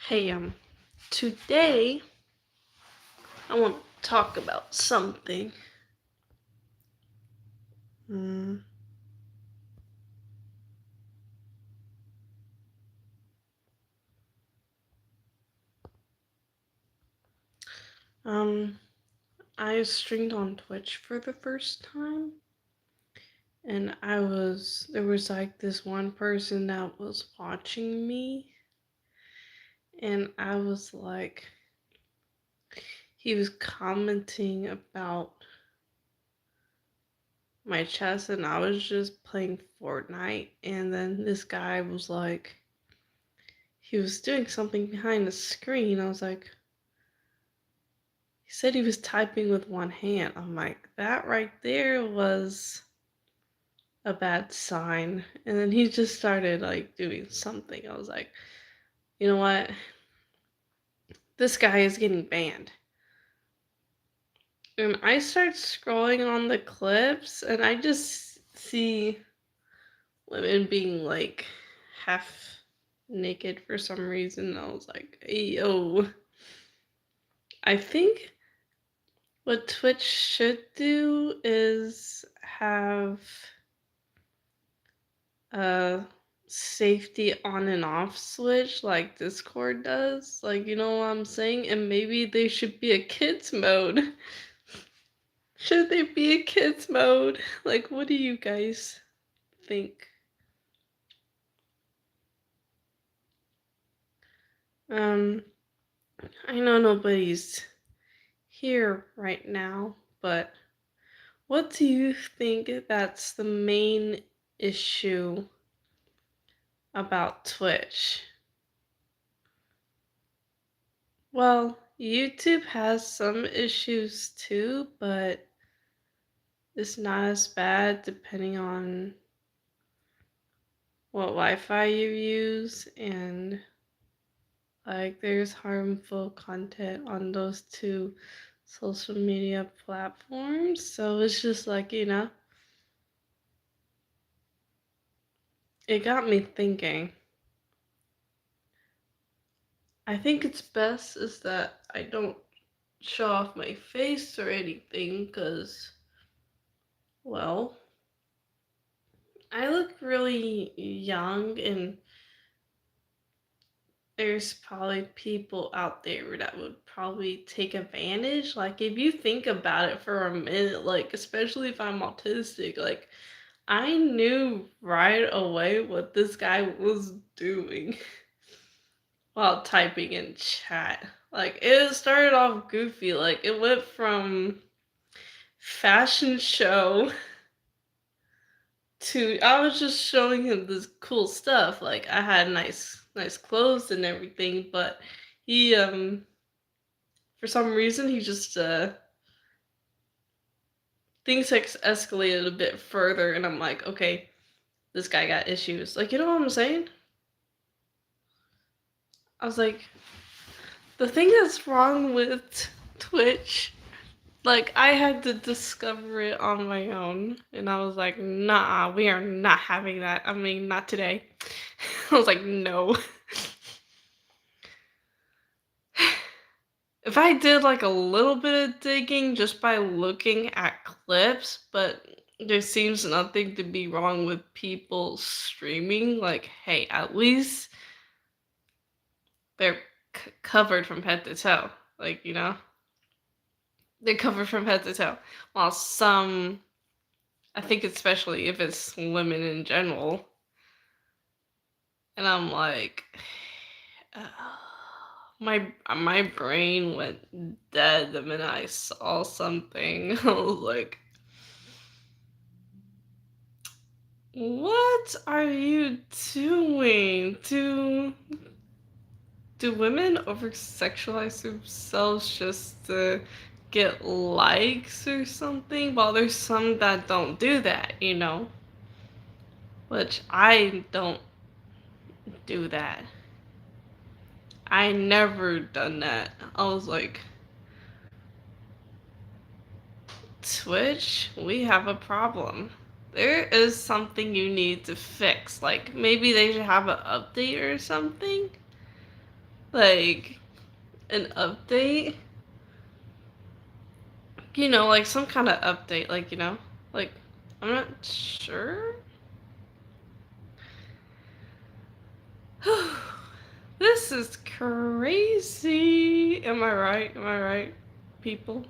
Hey, today I want to talk about something. Mm, um, I streamed on Twitch for the first time, and there was like this one person that was watching me, and I was like, he was commenting about my chess, and I was just playing Fortnite, and then this guy was like, he was doing something behind the screen. I was like, he said he was typing with one hand. I'm like, that right there was a bad sign. And then he just started like doing something. I was like, you know what? This guy is getting banned. And I start scrolling on the clips and I just see women being like half naked for some reason. I was like, hey, yo. I think what Twitch should do is have a safety on and off switch like Discord does. Like, you know what I'm saying? And maybe they should be a kids mode. Should they be a kids mode? Like, what do you guys think? Um, I know nobody's here right now, but what do you think that's the main issue about Twitch? Well, YouTube has some issues too, but it's not as bad depending on what Wi-Fi you use, and like there's harmful content on those two social media platforms. So it's just like, it got me thinking. I think it's best is that I don't show off my face or anything because, well, I look really young, and there's probably people out there that would probably take advantage. Like, if you think about it for a minute, like, especially if I'm autistic, like, I knew right away what this guy was doing while typing in chat. Like, it started off goofy. Like, it went from fashion show to I was just showing him this cool stuff. Like, I had nice clothes and everything, but he for some reason he just things escalated a bit further, and I'm like, okay, this guy got issues. Like, you know what I'm saying? I was like, the thing that's wrong with Twitch, like, I had to discover it on my own, and I was like, nah, we are not having that. I mean, not today. I was like, no. If I did like a little bit of digging just by looking at clips, but there seems nothing to be wrong with people streaming. Like, hey, at least they're covered from head to toe. Like, they're covered from head to toe. While some, I think especially if it's women in general, and I'm like, my brain went dead the minute I saw something. I was like, what are you doing? Do women over sexualize themselves just to get likes or something? Well, there's some that don't do that, which I don't do that. I never done that. I was like, Twitch, we have a problem. There is something you need to fix. Like, maybe they should have an update or something. like an update, like some kind of update, like I'm not sure. This is crazy. Am I right? Am I right, people?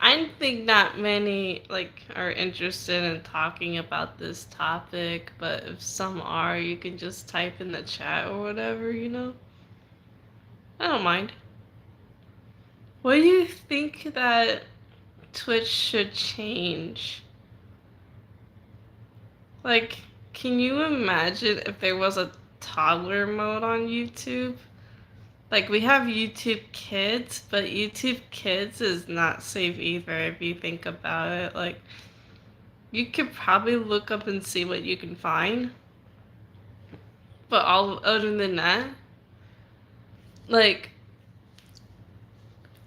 I think not many like are interested in talking about this topic, but if some are, you can just type in the chat or whatever. I don't mind. What do you think that Twitch should change? Like, can you imagine if there was a toddler mode on YouTube? Like, we have YouTube Kids, but YouTube Kids is not safe either if you think about it. Like, you could probably look up and see what you can find. But all other than that, like,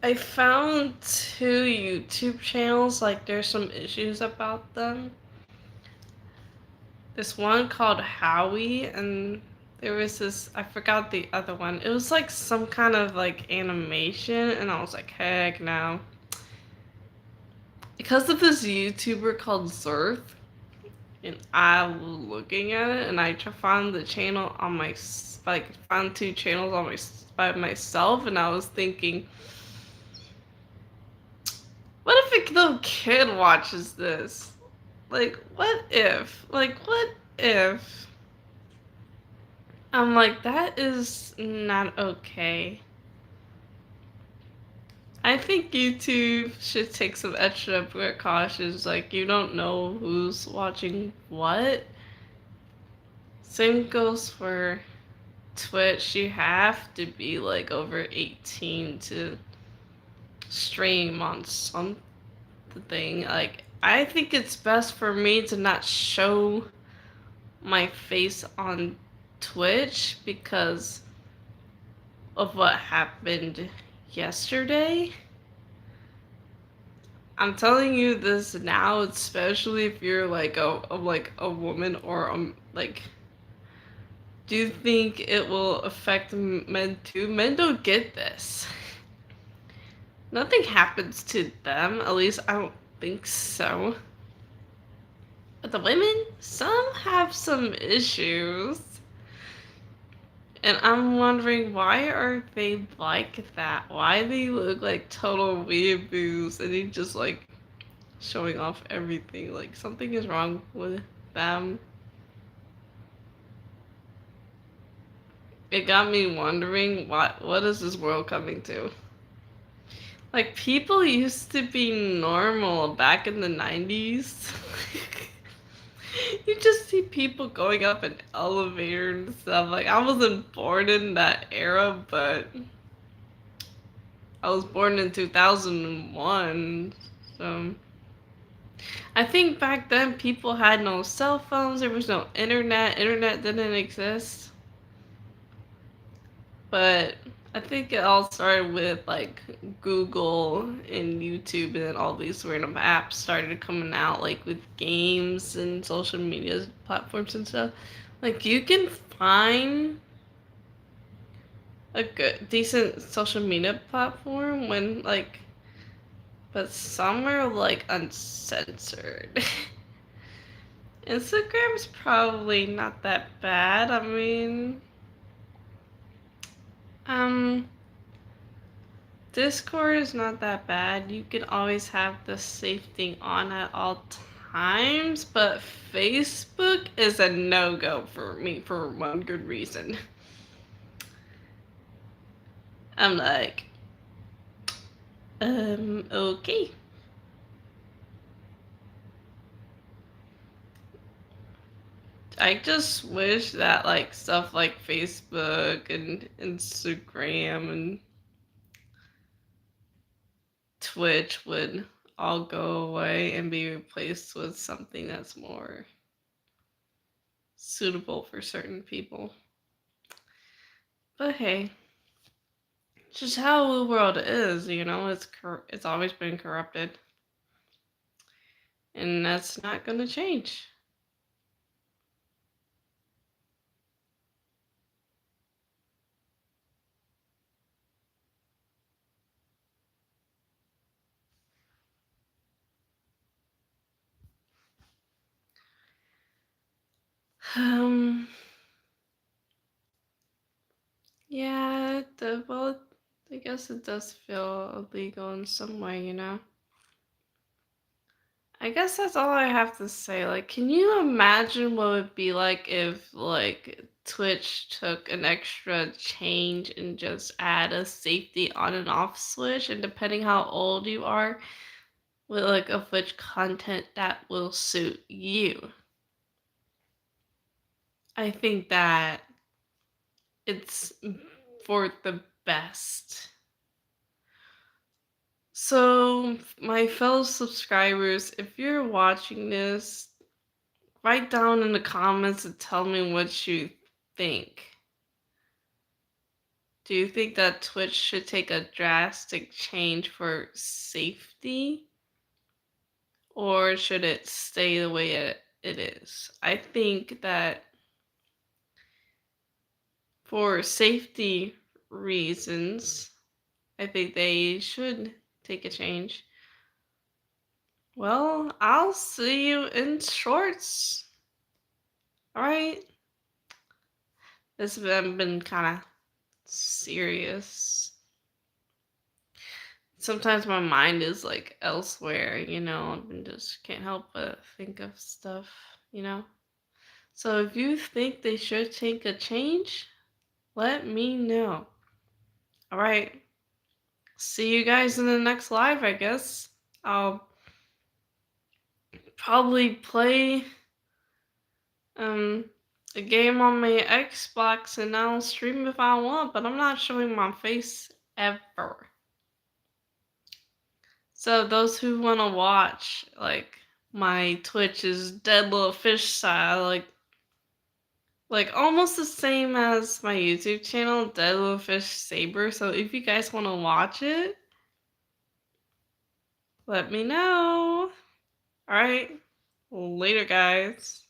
I found two YouTube channels, like, there's some issues about them. This one called Howie, and there was this, I forgot the other one. It was like some kind of like animation, and I was like, heck no. Because of this YouTuber called Zerth, and I was looking at it, and I found the channel on my, like, found two channels on by myself, and I was thinking, what if a little kid watches this? Like, what if? Like, what if? I'm like, that is not okay. I think YouTube should take some extra precautions. Like, you don't know who's watching what. Same goes for Twitch. You have to be like over 18 to stream on something. Like, I think it's best for me to not show my face on Twitch because of what happened yesterday. I'm telling you this now, especially if you're like a woman or like. Do you think it will affect men too? Men don't get this. Nothing happens to them. At least I don't think so. But the women, some have some issues. And I'm wondering, why are they like that? Why they look like total weeaboos and they just like showing off everything? Like, something is wrong with them. It got me wondering, what is this world coming to? Like, people used to be normal back in the 90s. You just see people going up an elevator and stuff. Like, I wasn't born in that era, but I was born in 2001. So I think back then people had no cell phones, there was no internet, internet didn't exist. But I think it all started with like Google and YouTube, and then all these random apps started coming out, like with games and social media platforms and stuff. Like, you can find a good, decent social media platform when like, but some are like uncensored. Instagram's probably not that bad. I mean, um, Discord is not that bad. You can always have the safety on at all times, but Facebook is a no-go for me for one good reason. I'm like, okay. I just wish that like stuff like Facebook and Instagram and Twitch would all go away and be replaced with something that's more suitable for certain people. But hey, it's just how the world is, it's always been corrupted. And that's not going to change. Um, yeah, well, I guess it does feel illegal in some way, you know? I guess that's all I have to say. Like, can you imagine what it would be like if, like, Twitch took an extra change and just add a safety on and off switch? And depending how old you are, with like of which content that will suit you. I think that it's for the best. So, my fellow subscribers, if you're watching this, write down in the comments and tell me what you think. Do you think that Twitch should take a drastic change for safety? Or should it stay the way it is? I think that for safety reasons, I think they should take a change. Well, I'll see you in shorts. Alright? This has been kind of serious. Sometimes my mind is like elsewhere, and just can't help but think of stuff, you know? So if you think they should take a change, let me know. Alright. See you guys in the next live, I guess. I'll probably play um a game on my Xbox and I'll stream if I want, but I'm not showing my face ever. So those who want to watch like my Twitch is Dead Little Fish style, like almost the same as my YouTube channel, Dead Little Fish Saber. So if you guys want to watch it, let me know. All right. Later, guys.